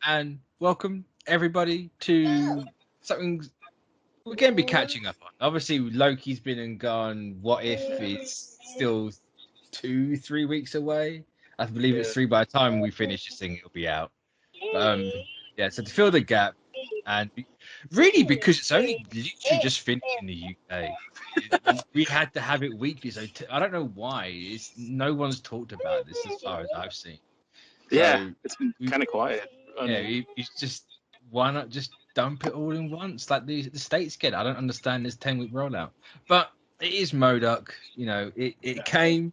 and welcome everybody to something we're going to be catching up on. Obviously, Loki's been and gone. What If is still 2-3 weeks away. I believe it's 3 by the time we finish this thing, it'll be out. Yeah, so to fill the gap, and really because it's only literally just finished in the UK, we had to have it weekly. So I don't know why. No one's talked about this as far as I've seen. Yeah, it's been kind of quiet. It's just why not just dump it all in once like the States get? I don't understand this 10-week rollout, but it is Modok. It came.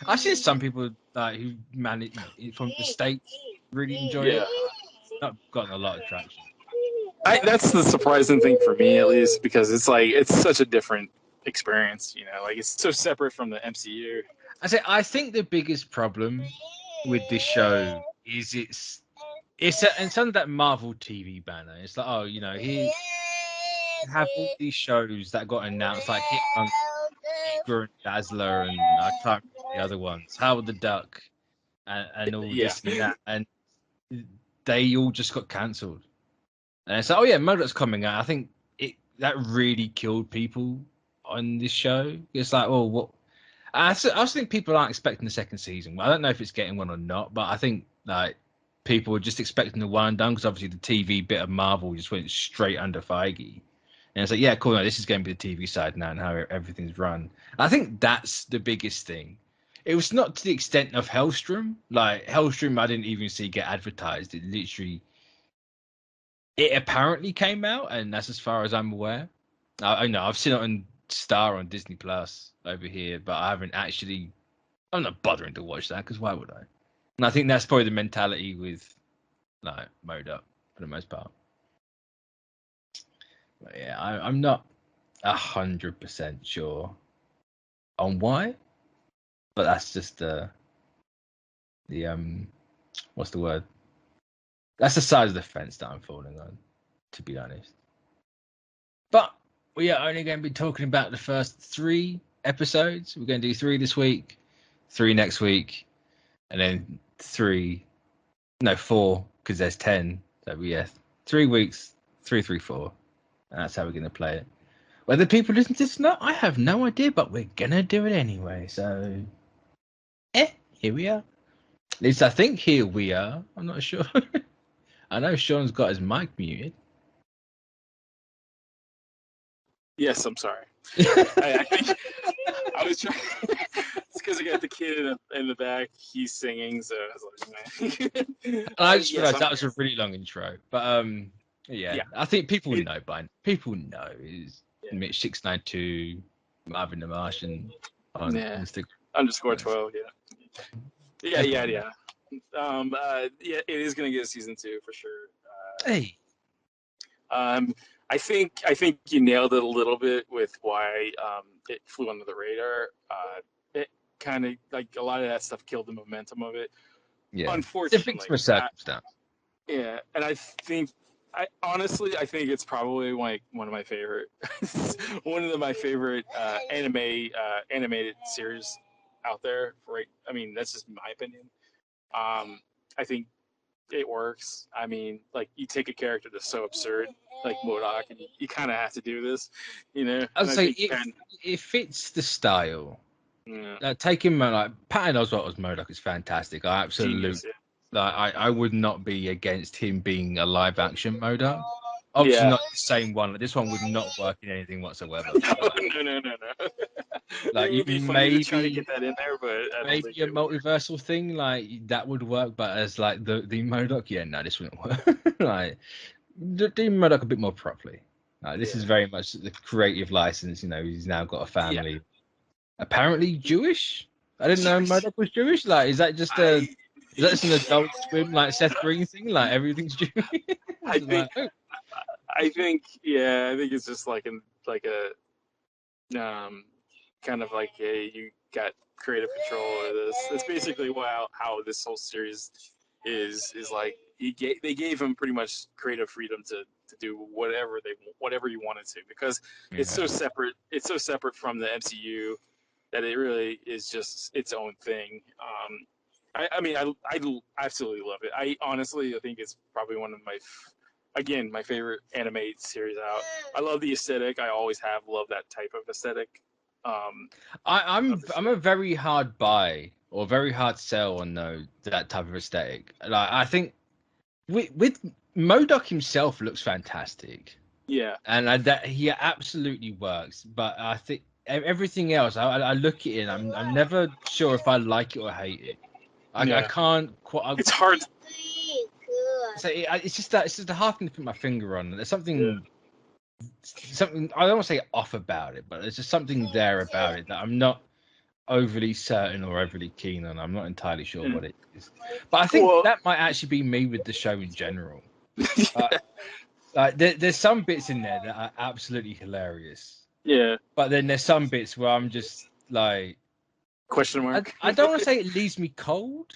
I've seen some people who manage from the States really enjoy it. It's not gotten a lot of traction. That's the surprising thing for me, at least, because it's such a different experience. It's so separate from the MCU. I think the biggest problem with this show is it's under that Marvel TV banner. It's like, here have all these shows that got announced, like Hitmonger, and Dazzler, and I can't remember the other ones, Howard the Duck, and all this and that, and they all just got cancelled. And it's like, oh yeah, Modok's coming out. I think that really killed people on this show. It's like, well, what? I also think people aren't expecting the second season. I don't know if it's getting one or not, but I think people were just expecting the one and done because obviously the TV bit of Marvel just went straight under Feige. And it's like, yeah, cool. No, this is going to be the TV side now and how everything's run. I think that's the biggest thing. It was not to the extent of Hellstrom. Like Hellstrom, I didn't even see get advertised. It apparently came out, and that's as far as I'm aware. I know I've seen it on Star on Disney Plus over here, but I haven't actually. I'm not bothering to watch that because why would I? And I think that's probably the mentality with Modok for the most part. But yeah, I'm not 100% sure on why, but that's just the what's the word? That's the side of the fence that I'm falling on, to be honest. But we are only going to be talking about the first 3 episodes. We're going to do 3 this week, 3 next week, and then 4, because there's 10. So yeah, 3 weeks, 3, 3, 4. And that's how we're going to play it. Whether people listen to this or not, I have no idea, but we're going to do it anyway. So, here we are. At least I think here we are. I'm not sure. I know Sean's got his mic muted. Yes, I'm sorry. I think I was trying. It's because I got the kid in the back. He's singing, so I was like, and I just realized that was a really long intro. But yeah. I think people know by now. People know is Mitch 692, Marvin the Martian on Instagram. _12. Yeah. It is gonna get a season 2 for sure. Hey. I think you nailed it a little bit with why it flew under the radar. It kind of like a lot of that stuff killed the momentum of it. Yeah, unfortunately, it's a circumstance. Yeah, and I think I think it's probably one of my favorite my favorite animated series out there. Right? I mean, that's just my opinion. I think it works. I mean, like you take a character that's so absurd, like Modok, and you kind of have to do this, I'd say it fits the style. Yeah. Taking Patton Oswalt as Modok is fantastic. I absolutely. Genius, I would not be against him being a live action Modok. Obviously not the same one. This one would not work in anything whatsoever. No. Like you maybe try to get that in there, but maybe a multiversal thing like that would work. But as like the Modok, no, this wouldn't work. Like do Modok a bit more properly. This is very much the creative license. He's now got a family. Apparently Jewish. I didn't know Modok was Jewish. Like, is that just is that just an Adult Swim like Seth Green thing? Like everything's Jewish. I think it's just like a kind of like you got creative control of this. That's basically how this whole series is like. They gave him pretty much creative freedom to do whatever you wanted to, because it's so separate. It's so separate from the MCU that it really is just its own thing. I mean, I absolutely love it. I honestly, I think it's probably one of my, again, my favorite anime series out. I love the aesthetic. I always have loved that type of aesthetic. Um, of the I'm show. a very hard buy or very hard sell on that type of aesthetic. Like I think with Modok himself looks fantastic, Yeah, and that he absolutely works. But I think everything else, I look at it, and I'm never sure if I like it or hate it. I yeah. can't quite. It's hard. It's just a hard thing to put my finger on. There's Yeah, something I don't want to say off about it, but there's just something there about it that I'm not overly certain or overly keen on. I'm not entirely sure yeah. what it is. But I think Well, that might actually be me with the show in general. Uh, there's some bits in there that are absolutely hilarious, yeah. but then there's some bits where I'm just like, Question mark. I don't want to say it leaves me cold,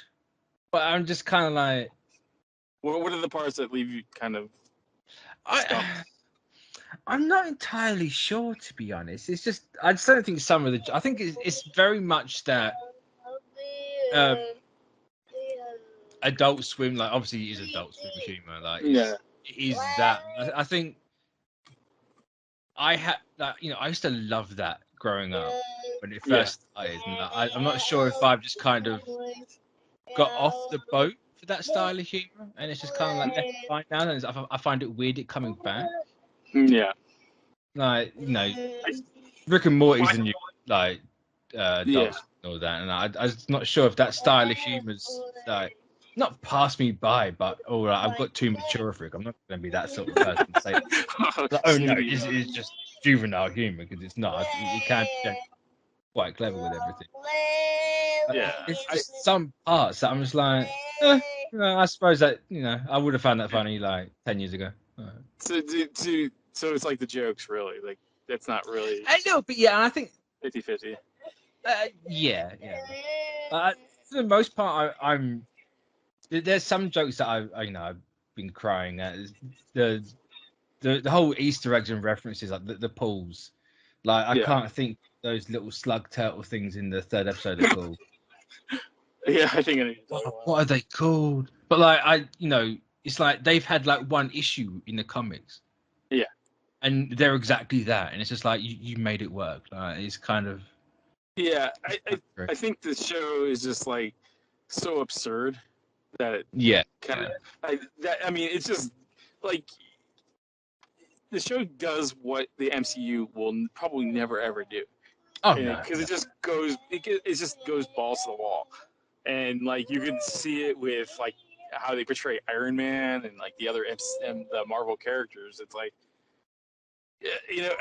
but I'm just kind of like, What are the parts that leave you kind of I, stumped? I'm not entirely sure, to be honest. It's just I just don't think some of the. I think it's very much that um, Adult Swim, like obviously it is Adult Swim humor, like Yeah, it is that. I think I had that. I used to love that growing up when it yeah, first started, and I'm not sure if I've just kind of got off the boat for that style of humor, and it's just kind of like left behind now. And I find it weird it coming back. yeah. Like Rick and Morty's Well, the new like yeah, adults and all that, and I'm just not sure if that style of humor's like not passed me by, but all right, I've got too mature for it. I'm not going to be that sort of person to say, like, oh no, Shady. it's just juvenile humor because it's not. It can be quite clever with everything. Yeah. It's I, just some parts that I'm just like, I suppose that I would have found that funny like 10 years ago. so it's like the jokes, really. Like, it's not really A little bit, yeah. And I think, 50-50. yeah, yeah. For the most part, I'm. There's some jokes that I've been crying at. The the whole Easter eggs and references, like the pools. Like I Yeah. can't think those little slug turtle things in the third episode are called. Yeah, I think I know what you're talking What are they called? But like it's like they've had like one issue in the comics, Yeah. and they're exactly that, and it's just like you made it work. Like it's kind of Yeah, it's I, kind I, of great. I think the show is just like so absurd that it Yeah, kind of, yeah. I mean, it's just like the show does what the MCU will probably never ever do. Oh Because no. it just goes balls to the wall, and like you can see it with like how they portray Iron Man and like the other the Marvel characters. It's like,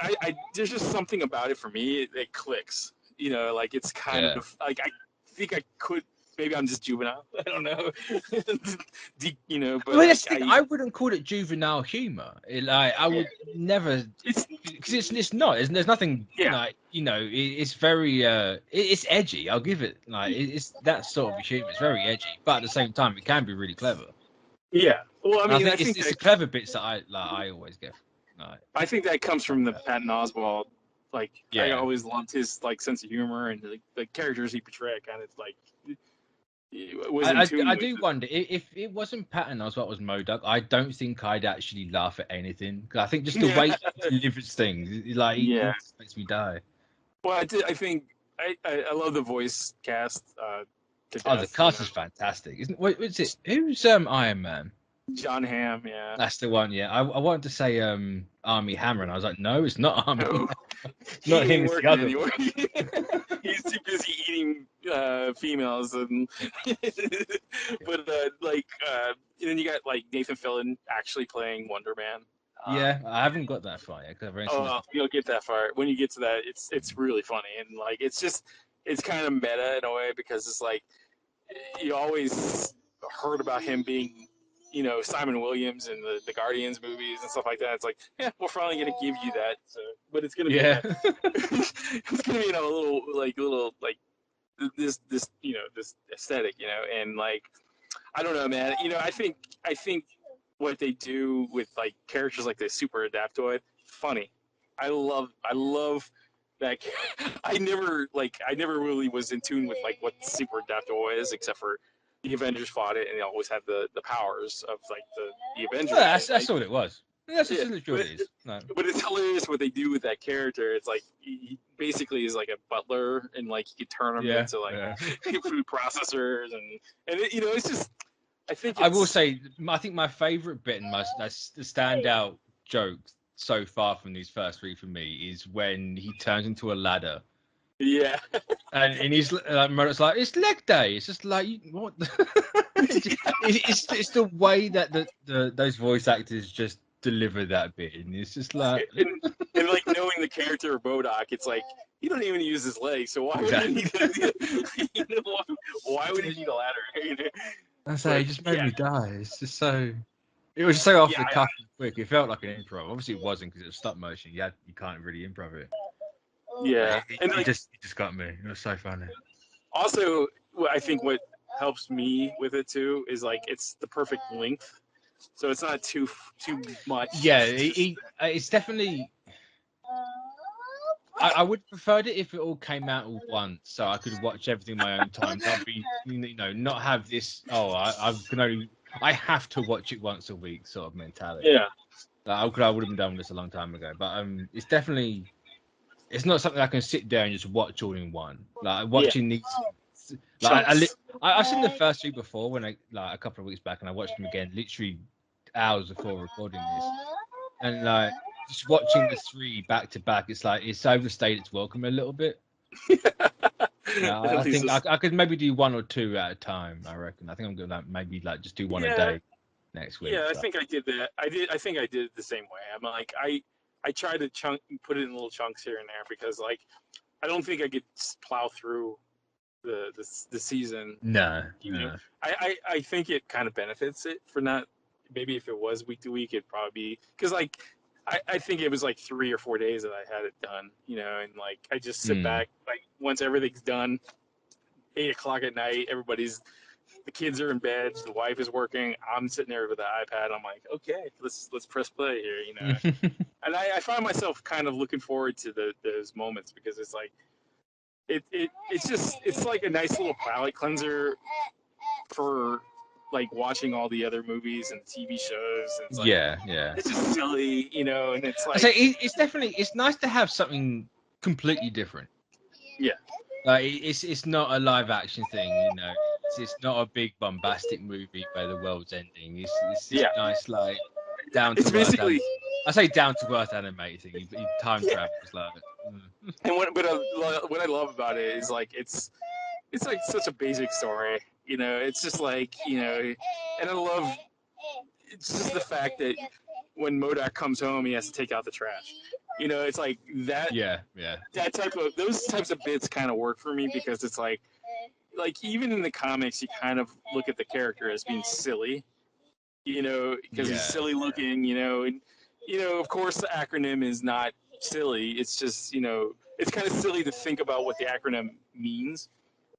I there's just something about it for me. It clicks. Like it's kind Yeah. of like I think I could. Maybe I'm just juvenile. I don't know. But Well, like that's the thing. I wouldn't call it juvenile humor. Like I yeah, would never, it's because it's not. There's nothing yeah, like it's very it's edgy. I'll give it like it's that sort of humor. It's very edgy, but at the same time, it can be really clever. yeah. Well, I And I mean, think it's the clever bits that I always get. Like, I think that comes from the Patton Oswalt. Like I yeah. always loved his like sense of humor and the characters he portrayed. Kind of like was in tune I with. do wonder if it wasn't Patton Oswalt was Modok. I don't think I'd actually laugh at anything. 'Cause I think just the Yeah, way he delivers things, like he yeah. just makes me die. Well, I think I love the voice cast to Oh, the death. cast is fantastic, isn't? Wait, what's it? Who's Iron Man? John Hamm. Yeah. That's the one. Yeah, I wanted to say Army Hammer, and I was like, no, it's not Army. No, he Not ain't him. It's the working other anymore. one. He's too busy eating females and but then you got like Nathan Fillion actually playing Wonder Man. Yeah, I haven't got that far yet because I've only seen this. You'll get that far. When you get to that, it's really funny and like it's kind of meta in a way because it's like you always heard about him being Simon Williams in the Guardians movies and stuff like that. It's like, yeah, we're finally gonna give you that. So, but it's gonna be in Yeah, a it's gonna be in a little like this this aesthetic, and like I don't know, man. I think what they do with like characters like the Super Adaptoid, funny. I love that. I never really was in tune with like what Super Adaptoid is, except for the Avengers fought it, and they always had the powers of like the Avengers. Well, that's all it was. That's just literally what it is. No. But it's hilarious what they do with that character. It's like he basically is like a butler, and like you could turn him into like food processors, and it's just. I will say, I think my favorite bit and that's the standout joke so far from these first three for me is when he turns into a ladder. Yeah. And he's Modok's like, it's leg day. It's just like, what? it's the way that those voice actors just deliver that bit, and it's just like, and like knowing the character of Modok, it's like he don't even use his legs, so why would he need why would he need a ladder? I say, it just made me die. It's just so. It was just so off the cuff and quick. It felt like an improv. Obviously, it wasn't because it was stop motion. You can't really improv it. Yeah, it just got me. It was so funny. Also, I think what helps me with it too is like it's the perfect length, so it's not too much. Yeah, it's definitely. I would have preferred it if it all came out all once, so I could watch everything in my own time, not be, not have this. Oh, I have to watch it once a week sort of mentality. Yeah, I would have been done with this a long time ago, but it's definitely. It's not something I can sit there and just watch all in one. Like watching these. Like I've seen the first three before when a couple of weeks back, and I watched them again literally hours before recording this, and like. Just watching the three back to back, it's like it's overstayed its welcome a little bit. I think I could maybe do one or two at a time. I reckon. I think I'm gonna maybe just do one a day next week. Yeah, so. I think I did that. I think I did it the same way. I'm like I try to put it in little chunks here and there because like I don't think I could plow through the season. No. I think it kind of benefits it for not. Maybe if it was week to week, it'd probably be because like. I think it was like 3 or 4 days that I had it done, and like I just sit back, like once everything's done, 8:00 at night, the kids are in bed, the wife is working, I'm sitting there with the iPad, I'm like, okay, let's press play here, and I find myself kind of looking forward to those moments because it's like, it's like a nice little palate cleanser for. Like watching all the other movies and TV shows. And it's like, it's just silly, and it's like. It's nice to have something completely different. Yeah. Like it's not a live action thing, It's not a big bombastic movie where the world's ending. It's just nice, like down to earth. Basically. I say down to earth animated thing. Time travel is like. And what I love about it is like it's like such a basic story. It's just like, and I love, it's just the fact that when Modok comes home, he has to take out the trash. It's like that. Yeah. Those types of bits kind of work for me because it's like even in the comics, you kind of look at the character as being silly, because he's silly looking, and, of course the acronym is not silly. It's just, it's kind of silly to think about what the acronym means.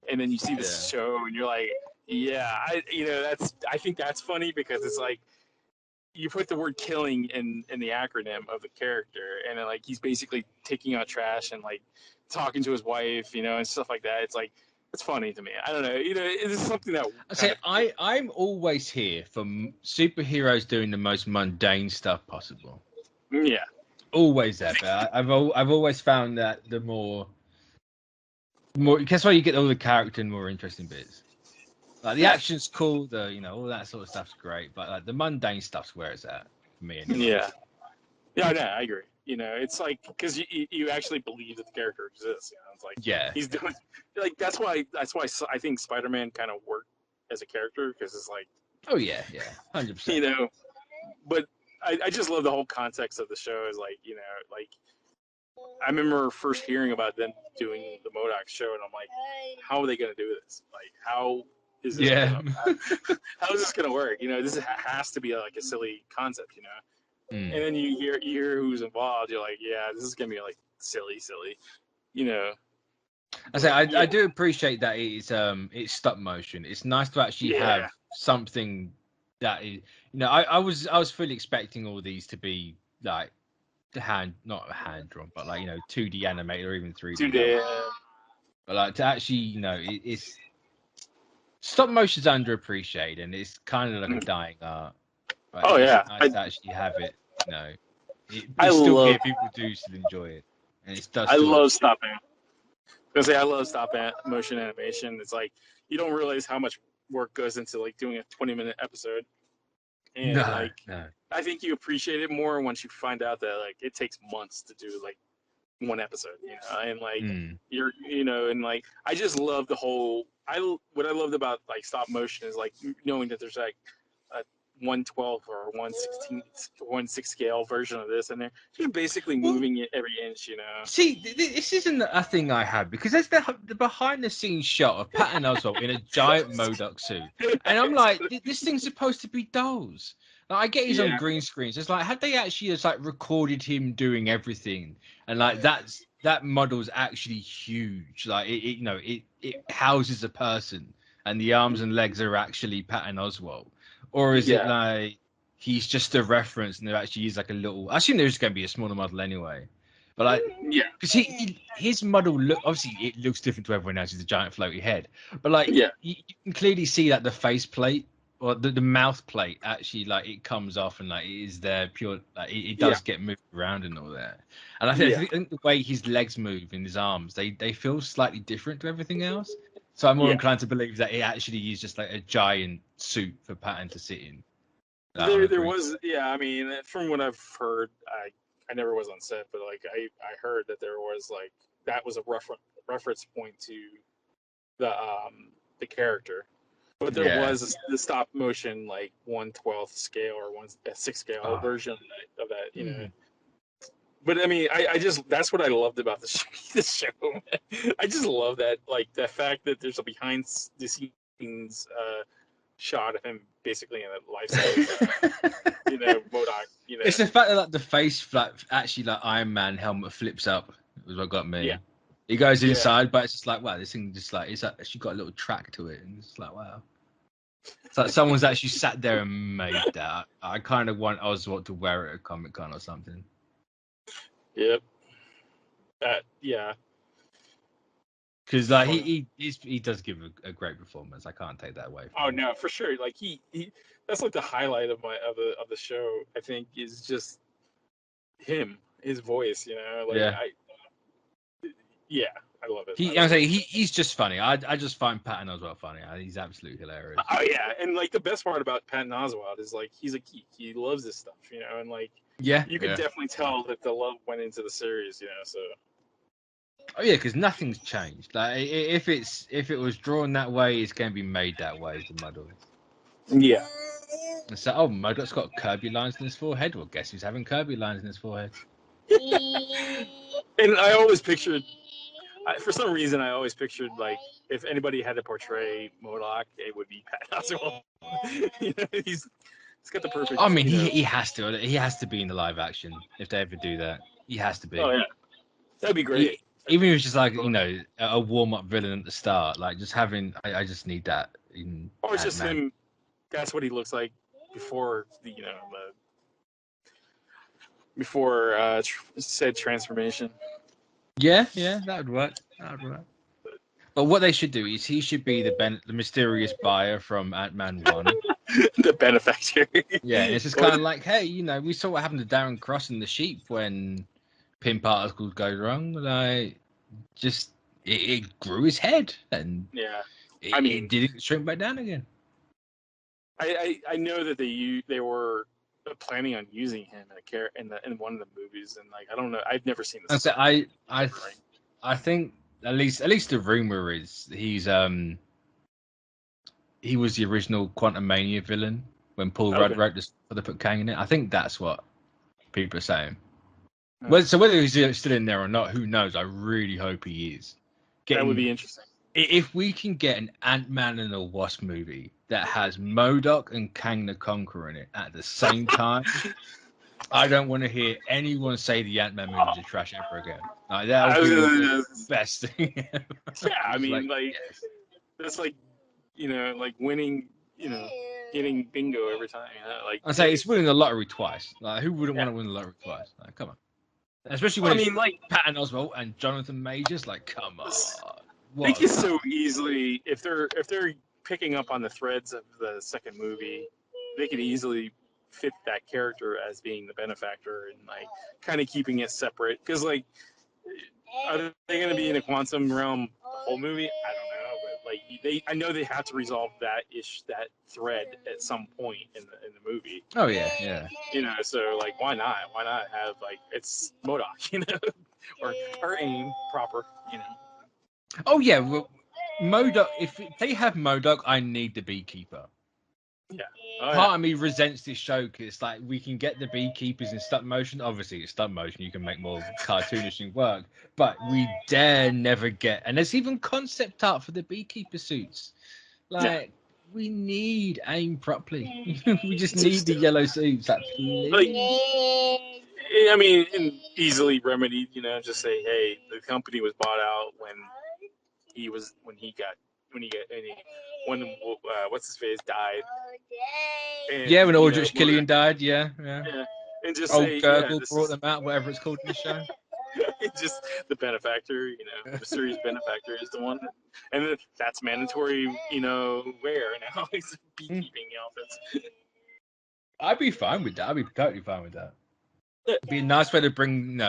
And then you see this show, and you're like, I think that's funny because it's like you put the word "killing" in the acronym of the character, and then like he's basically taking out trash and like talking to his wife, and stuff like that. It's like it's funny to me. I don't know, it's something that. I'm always here for superheroes doing the most mundane stuff possible. Yeah, always there. But I've always found that the more. That's why you get all the character and more interesting bits. Like the action's cool, all that sort of stuff's great, but like the mundane stuff's where it's at for me. Anyway. Yeah, I agree. It's like because you actually believe that the character exists. It's like he's doing like that's why I think Spider-Man kind of worked as a character because it's like 100%. But I just love the whole context of the show. Is like like. I remember first hearing about them doing the Modok show, and I'm like, how are they going to do this? Like, how is this how is this going to work? This has to be like a silly concept, And then you hear who's involved. You're like, yeah, this is going to be like silly. I do appreciate that it's stop motion. It's nice to actually have something that is, I was fully expecting all these to be like. Not hand drawn, but like 2D animated or even 3D. 2D. But like to actually, it's stop motion's underappreciated, and it's kind of like a dying art. But Oh it's yeah, nice to actually have it. You know, I it's still love here. People do still enjoy it, and it does I still look. love stop I love motion animation. It's like you don't realize how much work goes into like doing a 20-minute episode, and No, like no. I think you appreciate it more once you find out that like it takes months to do like one episode, and like and like I just love the whole. What I loved about like stop motion is like knowing that there's like a 1/12 or 1/16, 1/6 scale version of this, and they're just basically Well, moving it every inch, see, this isn't a thing I had because there's the behind the scenes shot of Patton Oswalt in a giant Modok suit, and I'm like, this thing's supposed to be dolls. Like, I get he's on Yeah, green screens. It's like, had they actually just like recorded him doing everything, and like that model's actually huge. Like it houses a person, and the arms and legs are actually Patton Oswalt, or is it yeah, like he's just a reference and they actually use like a little? I assume there's going to be a smaller model anyway. But like, yeah, because his model look obviously it looks different to everyone else. He's a giant floaty head, but like yeah, you can clearly see that the face plate or the mouth plate actually like it comes off and like it is there pure. Like it yeah, does get moved around and all that. And yeah, I think the way his legs move and his arms they feel slightly different to everything else. So I'm more yeah. inclined to believe that it actually is just like a giant suit for Patton to sit in. On a There green. was, yeah. I mean, from what I've heard, I never was on set, but like I heard that there was like that was a reference point to the character, but there Yeah. was the stop motion like 1/12 scale or 1/6 scale Oh. version of that, Mm. But I mean, I just that's what I loved about the show. The show. I just love that, like the fact that there's a behind the scenes shot of him basically in a life size, Modok, It's the fact that like the face flap actually like Iron Man helmet flips up was what got yeah, me. He goes yeah. inside, but it's just like wow, this thing just like it's actually got a little track to it, and it's like wow. It's like someone's actually sat there and made that. I kind of want Oswald to wear it at Comic Con or something. Yep. Yeah. Because like he does give a great performance. I can't take that away Oh from him. no, for sure. Like he that's like the highlight of the show. I think is just him, his voice. Like Yeah. yeah, I love it. I I love say it. he's just funny. I just find Patton Oswalt funny. He's absolutely hilarious. Oh yeah, and like the best part about Patton Oswalt is like he's a geek. He loves this stuff, and like Yeah. you could Yeah. definitely tell that the love went into the series, So Oh yeah, because nothing's changed. Like if it was drawn that way, it's going to be made that way. The model. yeah, And so, oh, Modok's got Kirby lines in his forehead. Well, guess who's having Kirby lines in his forehead? and I always pictured. For some reason, I always pictured like if anybody had to portray Modok, it would be Patton Oswalt. He's got the perfect. I mean, he has to. He has to be in the live action if they ever do that. He has to Oh be. yeah, that'd be great. Even if it's just like a warm up villain at the start, like just having. I just need that in Or it's just Ant-Man. him. That's what he looks like before before said transformation. Yeah, that would work. That would work. But what they should do is he should be the mysterious buyer from Ant-Man 1. The benefactor. Yeah, it's just kind of like, hey, we saw what happened to Darren Cross and the Sheep when pin particles go wrong. Like, just it grew his head and Yeah, it didn't shrink back down again. I know that they were planning on using him in one of the movies, and like I don't know, I've never seen this. And so I think at least the rumor is he was the original Quantum Mania villain when Paul Rudd wrote this for the put Kang in it. I think that's what people are saying. So whether he's still in there or not, who knows? I really hope he is. That would be interesting. If we can get an Ant-Man and a Wasp movie that has Modok and Kang the Conqueror in it at the same time, I don't want to hear anyone say the Ant-Man movies are trash ever again. Like, that would be the best thing ever. Yeah, I mean, yes. that's like, like winning, getting bingo every time. Like I say it's winning the lottery twice. Like, who wouldn't want to win the lottery twice? Like, come on. Especially when it's like Patton Oswalt and Jonathan Majors. Like, come on. They can so easily if they're picking up on the threads of the second movie, they could easily fit that character as being the benefactor and like kind of keeping it separate. Because like, are they going to be in a quantum realm the whole movie? I don't know, but like I know they have to resolve that thread at some point in the movie. Oh yeah. You know, so like, why not? Why not have like it's Modok, you know, or AIM proper, you know? Oh yeah. Well, Modok. If they have Modok, I need the Beekeeper. Yeah. Oh, Part of me resents this show because it's like we can get the beekeepers in stop motion. Obviously, it's stop motion. You can make more cartoonish thing work, but we dare never get. And there's even concept art for the beekeeper suits. Like we need aim properly. We just need the yellow suits. Like, like, I mean, and easily remedied. You know, just say, hey, the company was bought out when what's his face died. And, yeah, when you Aldrich Killian died. Yeah. Yeah, and just Old say, Gurgle this brought is them out, whatever it's called in the show. just the benefactor, you know, the series benefactor is the one, and that's mandatory, you know, wear now. He's beekeeping outfits. I'd be fine with that. I'd be totally fine with that. It'd be a nice way to bring,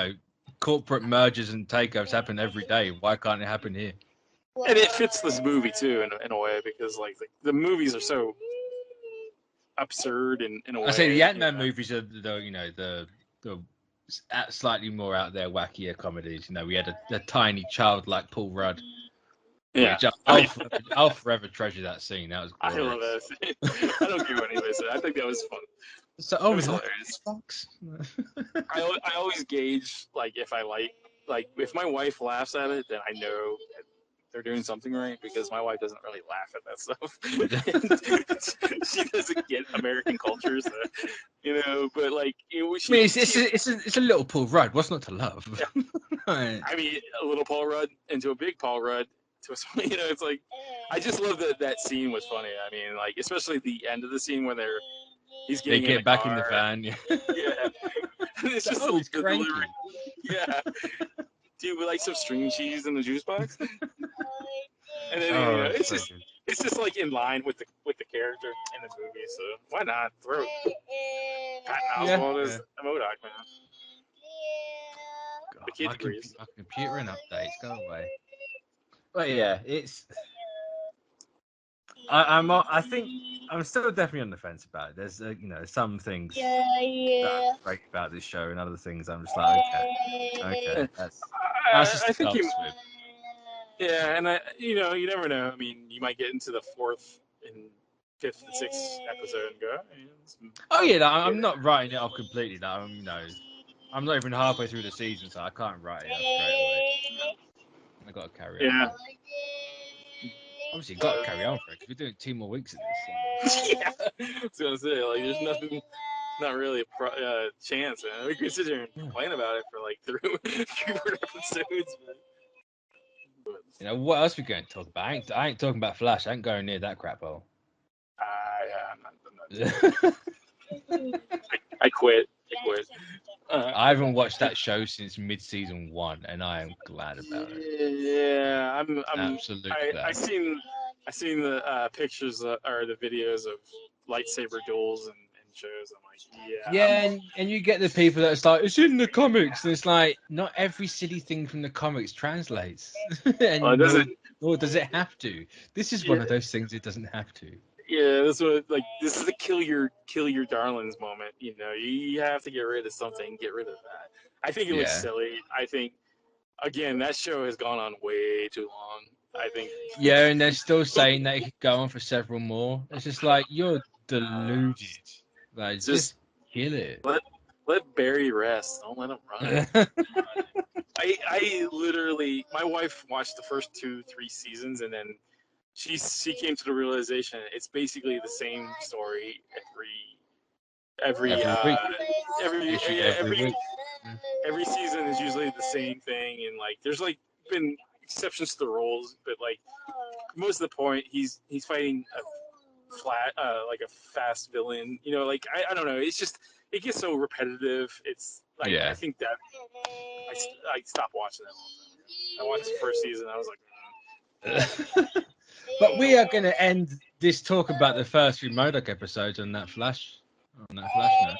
corporate mergers and takeovers happen every day. Why can't it happen here? And it fits this movie too, in a way, because like the movies are so absurd in a way. I say the Ant-Man movies are the slightly more out there, wackier comedies. You know, we had a tiny child like Paul Rudd. Yeah, Which I'll forever treasure that scene. That was glorious. I love that scene. I don't care what anybody said. I think that was fun. So, it was hilarious. I always gauge like if if my wife laughs at it, then I know they're doing something right, because my wife doesn't really laugh at that stuff. She doesn't get American culture, so, you know. But like, it's a little Paul Rudd. What's not to love? Yeah. Right. I mean, a little Paul Rudd into a big Paul Rudd to a, you know. It's like, I just love that scene was funny. I mean, like, especially the end of the scene when he's getting they get in back car. in the van. Yeah. It's just he's the cranky. delivery. Yeah. Do you like some string cheese in the juice box? And then it's just like in line with the character in the movie. So why not throw Patton Oswalt as a Modok, man? God, The kid agrees. My computer and updates go away. But yeah, it's. I think I'm still definitely on the fence about it. There's some things that are great about this show, and other things I'm just like, okay, that's just I think with. Yeah, and you never know. I mean, you might get into the 4th and 5th and 6th episode and go. Oh yeah, I'm not writing it off completely. I'm not even halfway through the season, so I can't write it off straight away. I got to carry on. Yeah. Obviously, got to carry on for it because we're doing 2 more weeks of this. Yeah, I was gonna say, like, there's nothing, not really a chance, man. We could sit here and complain about it for like 3 episodes. But... what else we going to talk about? I ain't talking about Flash. I ain't going near that crap hole. Yeah, I'm not. I quit. I haven't watched that show since mid-season 1, and I am glad about it. Yeah, I'm absolutely glad. I seen the pictures or the videos of lightsaber duels and shows. I'm like, yeah. And you get the people that's like, it's in the comics, and it's like, not every silly thing from the comics translates, and nor does it have to. This is one of those things it doesn't have to. Yeah, this is the kill your darlings moment. You know, you have to get rid of something, get rid of that. I think it was silly. I think, again, that show has gone on way too long. I think. Yeah, and they're still saying that it could go on for several more. It's just like, you're deluded. Like, just kill it. Let Barry rest. Don't let him run. I literally, my wife watched the first 2-3 seasons, and then she came to the realization it's basically the same story every season is usually the same thing, and like there's like been exceptions to the rules, but like most of the point he's fighting a fast villain, you know, like I don't know, it's just, it gets so repetitive. It's like, I think that I stopped watching that. I watched the first season. I was like, But we are going to end this talk about the first three Modok episodes on that flash note.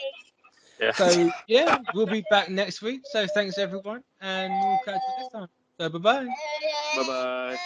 Yeah. So yeah, we'll be back next week. So thanks everyone, and we'll catch you next time. So bye bye. Bye bye.